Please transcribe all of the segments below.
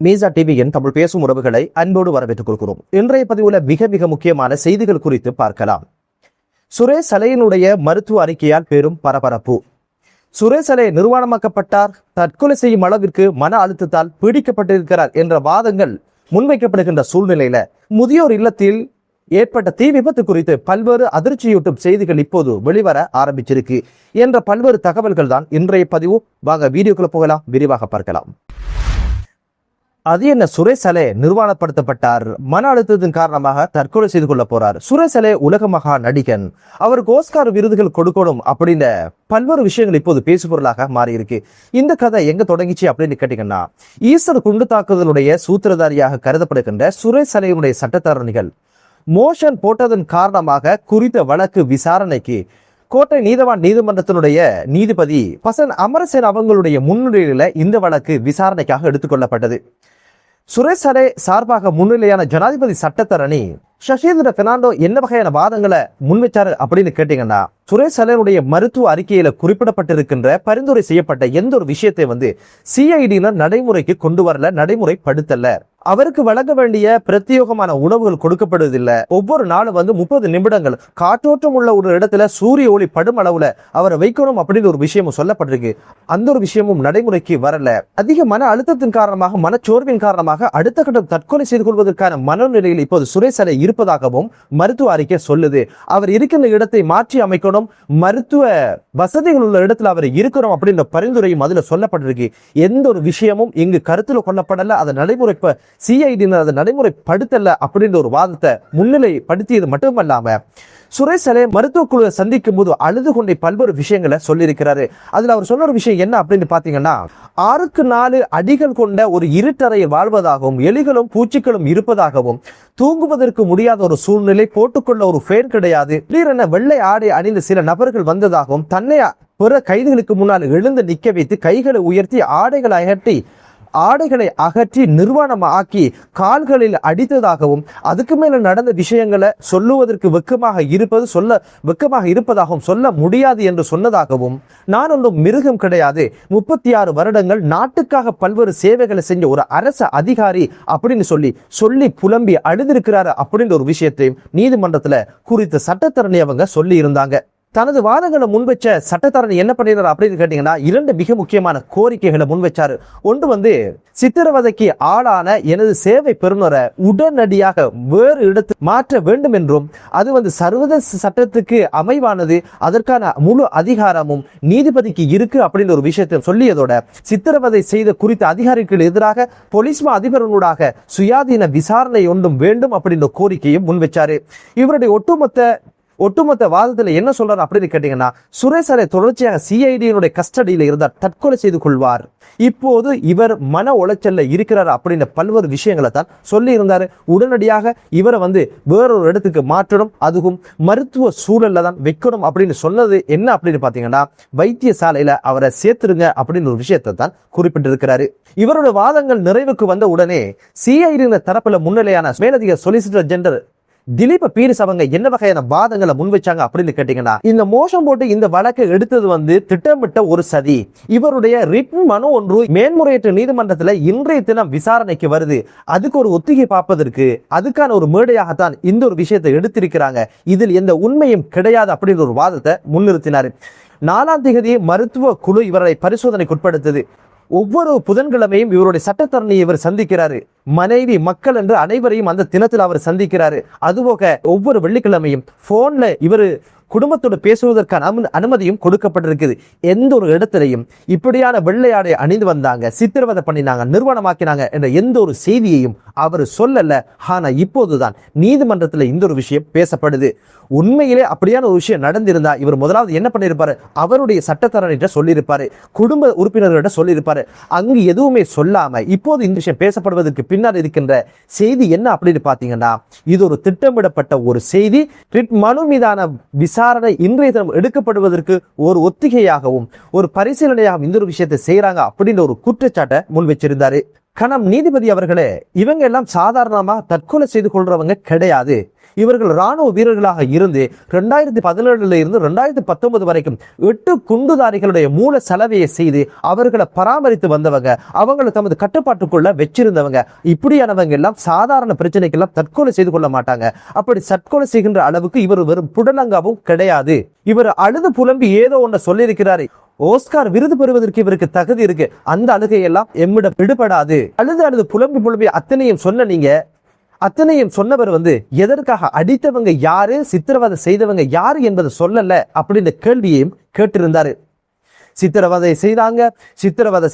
மீசா டிவியின் தமிழ் பேசும் உறவுகளை அன்போடு வரவேற்றுக் கொள்கிறோம். இன்றைய பதிவுல மிக மிக முக்கியமான செய்திகள் குறித்து பார்க்கலாம். சுரேஷ் சலையினுடைய மருத்துவ அறிக்கையால் பெரும் பரபரப்பு. சுரேஷ் சலை நிர்வாணமாக்கப்பட்டார், தற்கொலை செய்யும் அளவிற்கு மன அழுத்தத்தால் பீடிக்கப்பட்டிருக்கிறார் என்ற வாதங்கள் முன்வைக்கப்படுகின்ற சூழ்நிலையில முதியோர் இல்லத்தில் ஏற்பட்ட தீ விபத்து குறித்து பல்வேறு அதிர்ச்சியூட்டும் செய்திகள் இப்போது வெளிவர ஆரம்பிச்சிருக்கு என்ற பல்வேறு தகவல்கள் தான் இன்றைய பதிவு. வாங்க வீடியோக்குள்ள போகலாம், விரிவாக பார்க்கலாம். அது என்ன, சுரேஷ் சலை நிர்வாணப்படுத்தப்பட்டார், மன அழுத்தத்தின் காரணமாக தற்கொலை செய்து கொள்ள போறார். சுரேஷ் சலை உலக மகா நடிகன், அவருக்கு ஓஸ்கார் விருதுகள் கொடுக்கணும் அப்படின்னு பல்வேறு விஷயங்கள் இப்போது பேசுபொருளாக மாறி இருக்கு. இந்த கதை எங்க தொடங்கிச்சு அப்படின்னு கேட்டீங்கன்னா, ஈஸ்டர் குண்டு தாக்குதலுடைய சூத்திரதாரியாக கருதப்படுகின்ற சுரேஷ் சலையினுடைய சட்டத்தரணிகள் மோஷன் போட்டதன் காரணமாக குறித்த வழக்கு விசாரணைக்கு கோட்டை நீதவான் நீதிமன்றத்தினுடைய நீதிபதி பசன் அமரசேன் அவங்களுடைய முன்னிலையில இந்த வழக்கு விசாரணைக்காக எடுத்துக்கொள்ளப்பட்டது. சுரேஷ் சலை சார்பாக முன்னிலையான ஜனாதிபதி சட்டத்தரணி சசீந்திர பெர்னாண்டோ என்ன வகையான வாதங்களை முன்வைச்சாரு அப்படின்னு கேட்டீங்கன்னா, சுரேஷ் சலையினுடைய மருத்துவ அறிக்கையில குறிப்பிடப்பட்டிருக்கின்ற பரிந்துரை செய்யப்பட்ட எந்த ஒரு விஷயத்தை சிஐடியினர் நடைமுறைக்கு கொண்டு வரல, நடைமுறைப்படுத்தல. அவருக்கு வழங்க வேண்டிய பிரத்யேகமான உணவுகள் கொடுக்கப்படுவதில்லை. ஒவ்வொரு நாளும் 30 நிமிடங்கள் காற்றோட்டம் உள்ள ஒரு இடத்துல சூரிய ஒளி படும் அளவுல அவரை வைக்கணும் அப்படின்னு ஒரு விஷயமும் சொல்லப்பட்டிருக்கு. அந்த ஒரு விஷயமும் நடைமுறைக்கு வரல. அதிக மன அழுத்தத்தின் காரணமாக, மனச்சோர்வின் காரணமாக அடுத்த கட்டம் தற்கொலை செய்து கொள்வதற்கான மனநிலையில் இப்போது சுரேஷ் சலை இருப்பதாகவும் மருத்துவ அறிக்கை சொல்லுது. அவர் இருக்கின்ற இடத்தை மாற்றி அமைக்கணும், மருத்துவ வசதிகள் உள்ள இடத்துல அவர் இருக்கணும் அப்படின்ற பரிந்துரையும் அதுல சொல்லப்பட்டிருக்கு. எந்த ஒரு விஷயமும் இங்கு கருத்துல கொள்ளப்படல, அதை நடைமுறை சிஐடியினர் அதை நடைமுறைப்படுத்தல அப்படின்ற ஒரு வாதத்தை முன்னிலைப்படுத்தியது மட்டுமல்லாம, சுரேஷ் சலை மருத்துவ குழுவை சந்திக்கும் போது அழுது கொண்டே பல்வேறு விஷயங்களை சொல்லியிருக்கிறாரு. அதுல அவர் சொன்ன ஒரு விஷயம் என்ன அப்படின்னு பாத்தீங்கன்னா, 6க்கு 4 அடிகள் கொண்ட ஒரு இருட்டறையில் வாழ்வதாகவும், எலிகளும் பூச்சிகளும் இருப்பதாகவும், தூங்குவதற்கு முடியாத ஒரு சூழ்நிலை, போட்டுக்கொள்ள ஒரு ஃபேன் கிடையாது, திடீரென வெள்ளை ஆடை அணிந்த சில நபர்கள் வந்ததாகவும், தன்னை பிற கைதிகளுக்கு முன்னால் எழுந்து நிற்க வைத்து கைகளை உயர்த்தி ஆடைகளை அகற்றி நிர்வாணமாக்கி கால்களில் அடித்ததாகவும், அதுக்கு மேல நடந்த விஷயங்களை சொல்லுவதற்கு வெக்கமாக இருப்பதாகவும், சொல்ல முடியாது என்று சொன்னதாகவும், நான் ஒன்றும் மிருகம் கிடையாது, 36 வருடங்கள் நாட்டுக்காக பல்வேறு சேவைகளை செஞ்ச ஒரு அரசு அதிகாரி அப்படின்னு சொல்லி புலம்பி அழுதிருக்கிறாரு அப்படின்ற ஒரு விஷயத்தையும் நீதிமன்றத்துல குறித்த சட்டத்தரணி அவங்க சொல்லி இருந்தாங்க. தனது வாதங்களை முன்வச்ச சட்டத்தரணி என்ன பண்ணிடுறாரு அப்படின்னு கேட்டீங்கன்னா, 2 மிக முக்கியமான கோரிக்கைகளை முன்வச்சாரு. ஒன்று சித்திரவதைக்கு ஆளான எனது சேவை பெறுநரை உடனடியாக வேறு இடத்துக்கு மாற்ற வேண்டும் என்றும், அது சர்வதேச சட்டத்துக்கு அமைவானது, அதற்கான முழு அதிகாரமும் நீதிபதிக்கு இருக்கு அப்படின்ற ஒரு விஷயத்தை சொல்லியதோட, சித்திரவதை செய்த குறித்த அதிகாரிகளுக்கு எதிராக போலீஸ் அதிபரனூடாக சுயாதீன விசாரணை ஒன்றும் வேண்டும் அப்படின்ற கோரிக்கையும் முன்வச்சாரு. இவருடைய ஒட்டுமொத்த வாதத்துல என்ன சொல்றாரு அப்படின்னு கேட்டீங்கன்னா, சுரேஷ் சலை தொடர்ச்சியாக சிஐடியினுடைய கஸ்டடியில இருந்தார், தற்கொலை செய்து கொள்வார், இப்போது இவர் மன உளைச்சல்ல இருக்கிறார் அப்படின்னு பல்வேறு விஷயங்களை தான் சொல்லி இருந்தாரு. உடனடியாக இவரை வேறொரு இடத்துக்கு மாற்றணும், அதுவும் மருத்துவ சூழல்ல தான் வைக்கணும் அப்படின்னு சொன்னது என்ன அப்படின்னு பாத்தீங்கன்னா, வைத்தியசாலையில அவரை சேர்த்துருங்க அப்படின்னு ஒரு விஷயத்தை தான் குறிப்பிட்டிருக்கிறாரு. இவரோட வாதங்கள் நிறைவுக்கு வந்த உடனே சிஐடியினர் தரப்புல முன்னிலையான மேலதிக சொலிசிட்டர் ஜெனரல் திலீப பீரிஸ் அவங்க என்ன வகையான வாதங்களை முன்வைச்சாங்க அப்படின்னு கேட்டீங்கன்னா, இந்த மோசம் போட்டு இந்த வழக்கை எடுத்தது திட்டமிட்ட ஒரு சதி. இவருடைய ரிட் மனு ஒன்று மேன்முறையீட்டு நீதிமன்றத்தில் இன்றைய தினம் விசாரணைக்கு வருது. அதுக்கு ஒரு ஒத்திகை பார்ப்பதற்கு அதுக்கான ஒரு மேடையாகத்தான் இந்த ஒரு விஷயத்தை எடுத்திருக்கிறாங்க. இதில் எந்த உண்மையும் கிடையாது அப்படின்ற ஒரு வாதத்தை முன்னிறுத்தினார். 4ஆம் தேதி மருத்துவ குழு இவரை பரிசோதனைக்கு உட்படுத்தது. ஒவ்வொரு புதன்கிழமையும் இவருடைய சட்டத்தரணியை இவர் சந்திக்கிறாரு. மனைவி, மக்கள் என்று அனைவரையும் அந்த தினத்தில் அவர் சந்திக்கிறாரு. அதுபோக ஒவ்வொரு வெள்ளிக்கிழமையும் போன்ல இவர் குடும்பத்தோடு பேசுவதற்கான அனுமதியும் கொடுக்கப்பட்டிருக்குது. எந்த ஒரு இடத்திலையும் இப்படியான வெள்ளையாடை அணிந்து வந்தாங்க, சித்திரவதை பண்ணினாங்க, நிர்வாணமாக்கினாங்க என்ற எந்த ஒரு செய்தியையும் அவர் சொல்லல. ஆனா இப்போதுதான் நீதிமன்றத்தில் இந்த ஒரு விஷயம் பேசப்படுது. உண்மையிலே அப்படியான ஒரு விஷயம் நடந்திருந்தா இவர் முதலாவது என்ன பண்ணிருப்பாரு, அவருடைய சட்டத்தரணிட்ட சொல்லியிருப்பாரு, குடும்ப உறுப்பினர்களிட்ட சொல்லியிருப்பாரு. அங்கு எதுவுமே சொல்லாம இப்போது இந்த விஷயம் பேசப்படுவதற்கு பின்னால் இருக்கின்ற செய்தி என்ன அப்படின்னு பாத்தீங்கன்னா, இது ஒரு திட்டமிடப்பட்ட ஒரு செய்தி. மனு மீதான விசாரணை இன்றைய தினம் எடுக்கப்படுவதற்கு ஒரு ஒத்திகையாகவும் ஒரு பரிசீலனையாகவும் இந்த ஒரு விஷயத்தை செய்யறாங்க அப்படின்ற ஒரு குற்றச்சாட்டை முன் வச்சிருந்தாரு. கணம் நீதிபதி அவர்களே, இவங்க எல்லாம் சாதாரணமா தற்கொலை செய்து கொள்றவங்க கிடையாது. இவர்கள் ராணுவ வீரர்களாக இருந்து 2017 இருந்து 2019 வரைக்கும் 8 குண்டுதாரிகளுடைய மூல செலவையை செய்து அவர்களை பராமரித்து வந்தவங்க, அவங்களை தமது கட்டுப்பாட்டுக்குள்ள வச்சிருந்தவங்க. இப்படியானவங்க எல்லாம் சாதாரண பிரச்சனைக்கெல்லாம் தற்கொலை செய்து கொள்ள மாட்டாங்க. அப்படி தற்கொலை செய்கின்ற அளவுக்கு இவர் வெறும் புடலங்காவும் கிடையாது. இவர் அழுது புலம்பி ஏதோ ஒன்றை சொல்லியிருக்கிறாரு. ஓஸ்கார் விருது பெறுவதற்கு இவருக்கு தகுதி இருக்கு. அந்த அழுகையெல்லாம் எம்மிடம் விடுபடாது. அழுது புலம்பி புலம்பி அத்தனையும் சொன்னவர் எதற்காக அடித்தவங்க யாரு, சித்திரவதை செய்தவங்க யாரு என்பதை சொல்லல அப்படின்ற கேள்வியையும் கேட்டிருந்தாரு. சித்திரவதை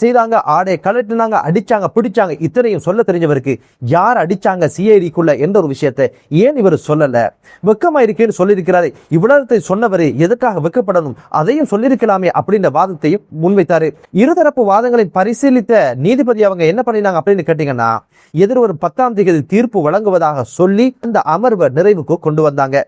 செய்தாங்க, ஆடை கலட்டினாங்க, அடிச்சாங்க, பிடிச்சாங்க, இத்தனையும் சொல்ல தெரிஞ்சவருக்கு யார் அடிச்சாங்க சிஐடிக்குள்ள என்ற ஒரு விஷயத்தை ஏன் இவர் சொல்லல? வெக்கமா இருக்கேன்னு சொல்லியிருக்கிறாரு. இவ்வளவு சொன்னவர் எதற்காக வெக்கப்படணும்? அதையும் சொல்லியிருக்கலாமே அப்படின்ற வாதத்தையும் முன்வைத்தாரு. இருதரப்பு வாதங்களை பரிசீலித்த நீதிபதி அவங்க என்ன பண்ணினாங்க அப்படின்னு கேட்டீங்கன்னா, எதிர்வரும் 10ஆம் தேதி தீர்ப்பு வழங்குவதாக சொல்லி அந்த அமர்வை நிறைவுக்கு கொண்டு வந்தாங்க.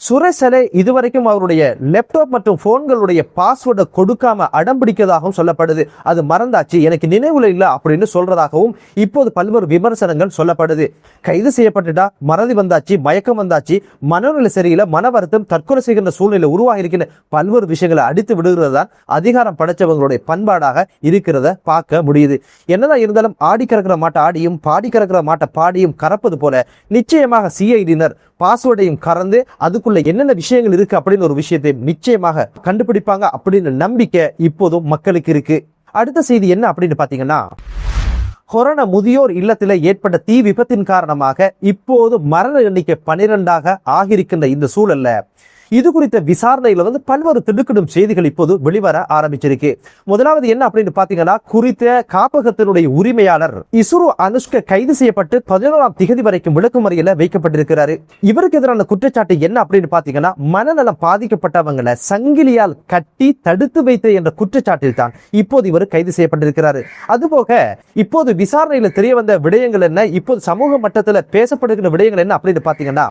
சுரேஷலை இதுவரைக்கும் அவருடைய லேப்டாப் மற்றும் போன்களுடைய பாஸ்வேர்டை கொடுக்காம அடம்பிடிக்கிறதாகவும் சொல்லப்படுது. அது மறந்தாச்சு, எனக்கு நினைவுல இல்லை அப்படின்னு சொல்றதாகவும் இப்போது பல்வேறு விமர்சனங்கள் சொல்லப்படுது. கைது செய்யப்பட்டுட்டா மறதி வந்தாச்சு, மயக்கம் வந்தாச்சு, மனநிலை சரியில்லை, மன வருத்தம், தற்கொலை செய்கின்ற சூழ்நிலை உருவாகி இருக்கின்ற பல்வேறு விஷயங்களை அடித்து விடுகிறது தான் அதிகாரம் படைச்சவங்களுடைய பண்பாடாக இருக்கிறத பார்க்க முடியுது. என்னதான் இருந்தாலும் ஆடி கறக்கிற மாட்டை ஆடியும் பாடி கறக்கிற மாட்டை பாடியும் கறப்பது போல நிச்சயமாக சிஐடியினர் பாஸ்வேர்டையும் கறந்து அதுக்குள்ள என்னென்ன விஷயங்கள் இருக்கு அப்படின்னு ஒரு விஷயத்தை நிச்சயமாக கண்டுபிடிப்பாங்க அப்படின்னு நம்பிக்கை இப்போதும் மக்களுக்கு இருக்கு. அடுத்த செய்தி என்ன அப்படின்னு பாத்தீங்கன்னா, கொரோனா முதியோர் இல்லத்தில் ஏற்பட்ட தீ விபத்தின் காரணமாக இப்போது மரண எண்ணிக்கை 12ஆக ஆகியிருக்கின்ற இந்த சூழல்ல இது குறித்த விசாரணையில பல்வேறு திடுக்கிடும் செய்திகள் இப்போது வெளிவர ஆரம்பிச்சிருக்கு. முதலாவது என்ன அப்படின்னு பாத்தீங்கன்னா, குறித்த காப்பகத்தினுடைய உரிமையாளர் இசுரு அனுஷ்க கைது செய்யப்பட்டு 11ஆம் தேதி வரைக்கும் விளக்குமறியல வைக்கப்பட்டிருக்கிறாரு. இவருக்கு எதிரான குற்றச்சாட்டு என்ன அப்படின்னு பாத்தீங்கன்னா, மனநலம் பாதிக்கப்பட்டவங்களை சங்கிலியால் கட்டி தடுத்து வைத்த என்ற குற்றச்சாட்டில் தான் இப்போது இவர் கைது செய்யப்பட்டிருக்கிறாரு. அதுபோக இப்போது விசாரணையில தெரிய வந்த விடயங்கள் என்ன, இப்போது சமூக மட்டத்தில் பேசப்படுகிற விடயங்கள் என்ன அப்படின்னு பாத்தீங்கன்னா,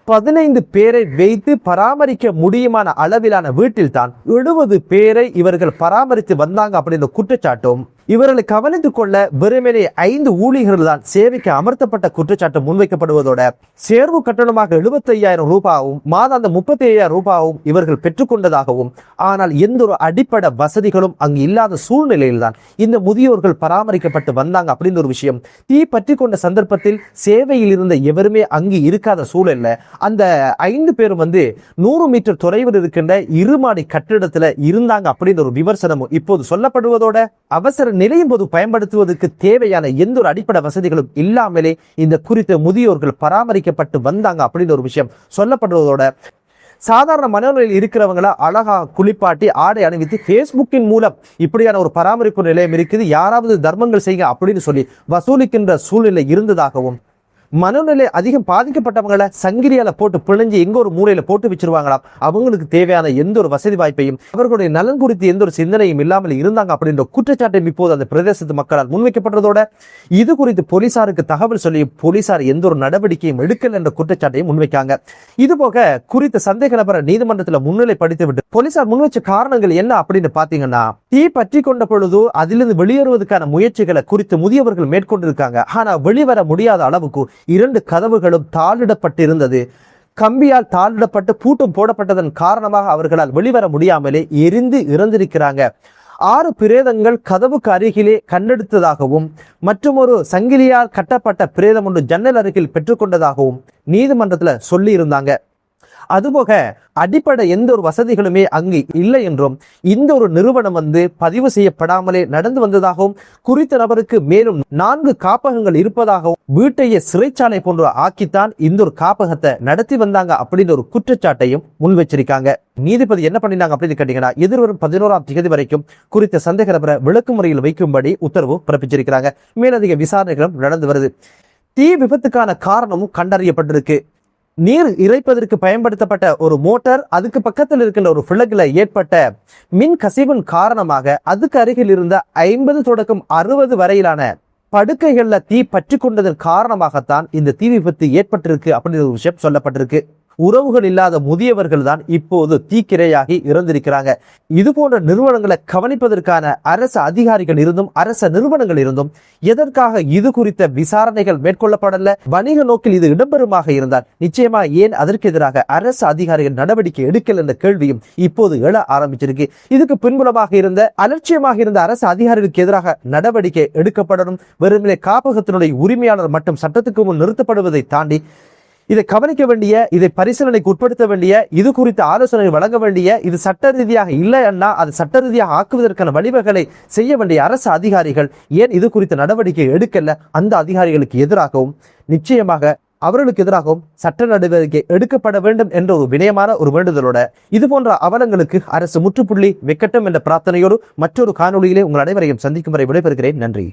15 பேரை வைத்து பராமரிக்க முடியுமான அளவிலான வீட்டில் தான் 70 பேரை இவர்கள் பராமரித்து வந்தாங்க அப்படின்ற குற்றச்சாட்டும், இவர்களை கவனித்துக் கொள்ள வெறுமனே 5 ஊழியர்கள் தான் சேவைக்கு அமர்த்தப்பட்ட குற்றச்சாட்டு முன்வைக்கப்படுவதோட சேர்வு கட்டணமாக 75,000 ரூபாயும் மாதாந்த 35,000 ரூபாயும் இவர்கள் பெற்றுக்கொண்டதாகவும், ஆனால் எந்த ஒரு அடிப்படை வசதிகளும் அங்கு இல்லாத சூழ்நிலையில் தான் இந்த முதியோர்கள் பராமரிக்கப்பட்டு வந்தாங்க அப்படின்னு ஒரு விஷயம். தீ பற்றி கொண்ட சந்தர்ப்பத்தில் சேவையில் இருந்த எவருமே அங்கு இருக்காத சூழல்ல அந்த 5 பேரும் 100 மீட்டர் தொலைவில் இருக்கின்ற இருமாடி கட்டிடத்துல இருந்தாங்க அப்படின்ற ஒரு விமர்சனமும் இப்போது சொல்லப்படுவதோட, அவசர நிலையின் போது பயன்படுத்துவதற்கு தேவையான எந்த ஒரு அடிப்படை வசதிகளும் இல்லாமலே இந்த குறித்த முதியோர்கள் பராமரிக்கப்பட்டு வந்தாங்க அப்படின்ற ஒரு விஷயம் சொல்லப்படுவதோட, சாதாரண மனநிலையில் இருக்கிறவங்களை அழகா குளிப்பாட்டி ஆடை அணிவித்து பேஸ்புக்கின் மூலம் இப்படியான ஒரு பராமரிப்பு நிலையம் இருக்குது, யாராவது தர்மங்கள் செய்ய அப்படின்னு சொல்லி வசூலிக்கின்ற சூழ்நிலை இருந்ததாகவும், மனநிலை அதிகம் பாதிக்கப்பட்டவங்களை சங்கிலியால போட்டு பிழைஞ்சு எங்க ஒரு மூலையில போட்டு வச்சிருவாங்களாம். அவங்களுக்கு தேவையான எந்த ஒரு வசதி வாய்ப்பையும் அவர்களுடைய நலன் குறித்து எந்த ஒரு சிந்தனையும் இல்லாமல் இருந்தாங்க அப்படின்ற குற்றச்சாட்டை இப்போது அந்த பிரதேசத்து மக்களால் முன்வைக்கப்பட்டதோட, இது குறித்து போலீசாருக்கு தகவல் சொல்லி போலீசார் எந்த ஒரு நடவடிக்கையும் எடுக்கல என்ற குற்றச்சாட்டையும் முன்வைக்காங்க. இது போக குறித்த சந்தேக நபரை நீதிமன்றத்தில் முன்னிலைப்படுத்தி விட்டு போலீசார் முன்வச்ச காரணங்கள் என்ன அப்படின்னு பாத்தீங்கன்னா, தீ பற்றி கொண்ட பொழுது அதிலிருந்து வெளியேறுவதற்கான முயற்சிகளை குறித்து முதியவர்கள் மேற்கொண்டிருக்காங்க. ஆனா வெளிவர முடியாத அளவுக்கு 2 கதவுகளும் தாளிடப்பட்டிருந்தது. கம்பியால் தாளிடப்பட்டு பூட்டும் போடப்பட்டதன் காரணமாக அவர்களால் வெளிவர முடியாமலே எரிந்து இறந்திருக்கிறாங்க. 6 பிரேதங்கள் கதவுக்கு அருகிலே கண்டெடுத்ததாகவும் மற்றும் ஒரு சங்கிலியால் கட்டப்பட்ட பிரேதம் ஒன்று ஜன்னல் அருகில் பெற்றுக்கொண்டதாகவும் நீதிமன்றத்தில் சொல்லி இருந்தாங்க. அதுபோக அடிப்படை எந்த ஒரு வசதிகளுமே அங்கு இல்லை என்றும், இந்த ஒரு நிறுவனம் பதிவு செய்யப்படாமலே நடந்து வந்ததாகவும், குறித்த நபருக்கு மேலும் 4 காப்பகங்கள் இருப்பதாகவும், வீட்டையே சிறைச்சாலை போன்ற ஆக்கித்தான் இந்த ஒரு காப்பகத்தை நடத்தி வந்தாங்க அப்படின்ற ஒரு குற்றச்சாட்டையும் முன் வச்சிருக்காங்க. நீதிபதி என்ன பண்ணினாங்க அப்படின்னு கேட்டீங்கன்னா, எதிர்வரும் 11ஆம் தேதி வரைக்கும் குறித்த சந்தேக நபரை விளக்கு முறையில் வைக்கும்படி உத்தரவு பிறப்பிச்சிருக்கிறாங்க. மேலதிக விசாரணைகளும் நடந்து வருது. தீ விபத்துக்கான காரணமும் கண்டறியப்பட்டிருக்கு. நீர் இறைப்பதற்கு பயன்படுத்தப்பட்ட ஒரு மோட்டார், அதுக்கு பக்கத்தில் இருக்கின்ற ஒரு பிளக்ல ஏற்பட்ட மின் கசிவின் காரணமாக அதுக்கு அருகில் இருந்த 50 தொடக்கம் 60 வரையிலான படுக்கைகள்ல தீ பற்றி கொண்டதன் காரணமாகத்தான் இந்த தீ விபத்து ஏற்பட்டிருக்கு அப்படின்ற ஒரு விஷயம் சொல்லப்பட்டிருக்கு. உறவுகள் இல்லாத முதியவர்கள் தான் இப்போது தீக்கிரையாகி இறந்திருக்கிறாங்க. இது போன்ற நிறுவனங்களை கவனிப்பதற்கான அரசு அதிகாரிகள் இருந்தும் அரச நிறுவனங்கள் இருந்தும் எதற்காக இது குறித்த விசாரணைகள் மேற்கொள்ளப்படல? வணிக நோக்கில் இது இடம்பெறுமாக இருந்தால் நிச்சயமா ஏன் அதற்கு எதிராக அரசு அதிகாரிகள் நடவடிக்கை எடுக்கல என்ற கேள்வியும் இப்போது எழ ஆரம்பிச்சிருக்கு. இதுக்கு பின்புலமாக இருந்த அலட்சியமாக இருந்த அரசு அதிகாரிகளுக்கு எதிராக நடவடிக்கை எடுக்கப்படணும். வெறுமனே காப்பகத்தினுடைய உரிமையாளர் மட்டும் சட்டத்துக்கு முன் நிறுத்தப்படுவதை தாண்டி இதை கவனிக்க வேண்டிய, இதை பரிசீலனைக்கு உட்படுத்த வேண்டிய, இது குறித்த ஆலோசனை வழங்க வேண்டிய, இது சட்ட ரீதியாக இல்லைன்னா அது சட்ட ரீதியாக ஆக்குவதற்கான வழிவகைகளை செய்ய வேண்டிய அரசு அதிகாரிகள் ஏன் இது குறித்த நடவடிக்கை எடுக்கல? அந்த அதிகாரிகளுக்கு எதிராகவும் நிச்சயமாக அவர்களுக்கு எதிராகவும் சட்ட நடவடிக்கை எடுக்கப்பட வேண்டும் என்ற ஒரு வினயமான ஒரு வேண்டுதலோட இது போன்ற அவலங்களுக்கு அரசு முற்றுப்புள்ளி வைக்கட்டும் என்ற பிரார்த்தனையோடு மற்றொரு காணொலியிலே உங்கள் அனைவரையும் சந்திக்கும் வரை விடைபெறுகிறேன். நன்றி.